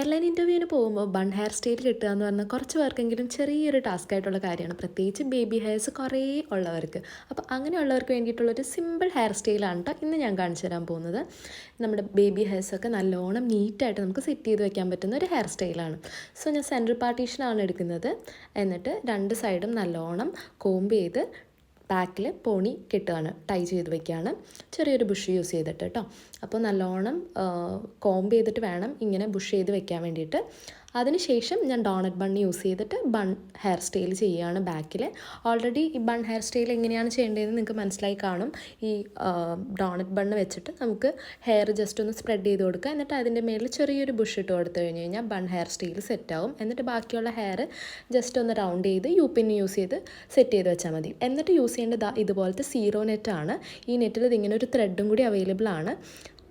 Airline ഇൻ്റർവ്യൂവിന് പോകുമ്പോൾ bun hair style കിട്ടുക എന്ന് പറഞ്ഞാൽ കുറച്ച് പേർക്കെങ്കിലും ചെറിയൊരു ടാസ്ക് ആയിട്ടുള്ള കാര്യമാണ്, പ്രത്യേകിച്ച് ബേബി ഹെയർസ് കുറേ ഉള്ളവർക്ക്. അപ്പോൾ അങ്ങനെയുള്ളവർക്ക് വേണ്ടിയിട്ടുള്ളൊരു സിമ്പിൾ ഹെയർ സ്റ്റൈലാണ് കേട്ടോ ഇന്ന് ഞാൻ കാണിച്ചു തരാൻ പോകുന്നത്. നമ്മുടെ ബേബി ഹെയർസൊക്കെ നല്ലോണം നീറ്റായിട്ട് നമുക്ക് സെറ്റ് ചെയ്ത് വെക്കാൻ പറ്റുന്ന ഒരു ഹെയർ സ്റ്റൈലാണ്. സോ ഞാൻ സെൻട്രൽ പാർട്ടീഷനാണ് എടുക്കുന്നത്. എന്നിട്ട് രണ്ട് സൈഡും നല്ലോണം കോംബ് ചെയ്ത് ബാക്കിൽ പോണി കെട്ടുകയാണ്, ടൈ ചെയ്ത് വെക്കുകയാണ്, ചെറിയൊരു ബുഷ് യൂസ് ചെയ്തിട്ട് കേട്ടോ. അപ്പോൾ നല്ലോണം കോംബ് ചെയ്തിട്ട് വേണം ഇങ്ങനെ ബുഷ് ചെയ്ത് വെക്കാൻ വേണ്ടിയിട്ട്. അതിനുശേഷം ഞാൻ ഡോണറ്റ് ബൺ യൂസ് ചെയ്തിട്ട് ബൺ ഹെയർ സ്റ്റൈൽ ചെയ്യുകയാണ് ബാക്കിൽ. ഓൾറെഡി ഈ ബൺ ഹെയർ സ്റ്റൈൽ എങ്ങനെയാണ് ചെയ്യേണ്ടതെന്ന് നിങ്ങൾക്ക് മനസ്സിലായി കാണും. ഈ ഡോണറ്റ് ബണ്ണ് വെച്ചിട്ട് നമുക്ക് ഹെയർ ജസ്റ്റ് ഒന്ന് സ്പ്രെഡ് ചെയ്ത് കൊടുക്കുക. എന്നിട്ട് അതിൻ്റെ മേലിൽ ചെറിയൊരു ബുഷ് ഇട്ട് കൊടുത്തു കഴിഞ്ഞ് കഴിഞ്ഞാൽ ബൺ ഹെയർ സ്റ്റൈൽ സെറ്റാവും. എന്നിട്ട് ബാക്കിയുള്ള ഹെയർ ജസ്റ്റ് ഒന്ന് റൗണ്ട് ചെയ്ത് യൂപ്പിൻ യൂസ് ചെയ്ത് സെറ്റ് ചെയ്ത് വെച്ചാൽ മതി. എന്നിട്ട് യൂസ് ചെയ്യേണ്ടത് ഇതുപോലത്തെ സീറോ നെറ്റാണ്. ഈ നെറ്റിൽ ഇതിങ്ങനെ ഒരു ത്രെഡും കൂടി അവൈലബിൾ ആണ്.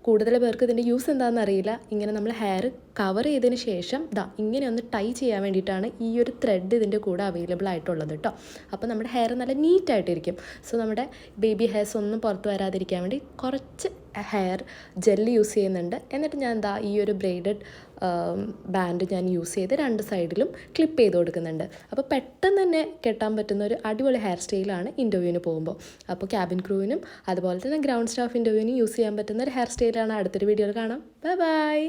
കൂടുതൽ പേർക്ക് ഇതിൻ്റെ യൂസ് എന്താണെന്ന് അറിയില്ല. ഇങ്ങനെ നമ്മൾ ഹെയർ കവർ ചെയ്തതിന് ശേഷം ഇങ്ങനെ ഒന്ന് ടൈ ചെയ്യാൻ വേണ്ടിയിട്ടാണ് ഈ ഒരു ത്രെഡ് ഇതിൻ്റെ കൂടെ അവൈലബിൾ ആയിട്ടുള്ളത് കേട്ടോ. അപ്പോൾ നമ്മുടെ ഹെയർ നല്ല നീറ്റായിട്ടിരിക്കും. സോ നമ്മുടെ ബേബി ഹെയർസ് ഒന്നും പുറത്ത് വരാതിരിക്കാൻ വേണ്ടി കുറച്ച് ഹെയർ ജെല്ല് യൂസ് ചെയ്യുന്നുണ്ട്. എന്നിട്ട് ഞാൻ ഈ ഒരു ബ്രെയ്ഡഡ് ബാൻഡ് ഞാൻ യൂസ് ചെയ്ത് രണ്ട് സൈഡിലും ക്ലിപ്പ് ചെയ്ത് കൊടുക്കുന്നുണ്ട്. അപ്പോൾ പെട്ടെന്ന് തന്നെ കെട്ടാൻ പറ്റുന്ന ഒരു അടിപൊളി ഹെയർ സ്റ്റൈലാണ് ഇൻ്റർവ്യൂവിന് പോകുമ്പോൾ. അപ്പോൾ ക്യാബിൻ ക്രൂവിനും അതുപോലെ തന്നെ ഗ്രൗണ്ട് സ്റ്റാഫ് ഇൻ്റർവ്യൂവിനും യൂസ് ചെയ്യാൻ പറ്റുന്ന ഒരു ഹെയർ സ്റ്റൈലാണ്. അടുത്തൊരു വീഡിയോയിൽ കാണാം. Bye bye.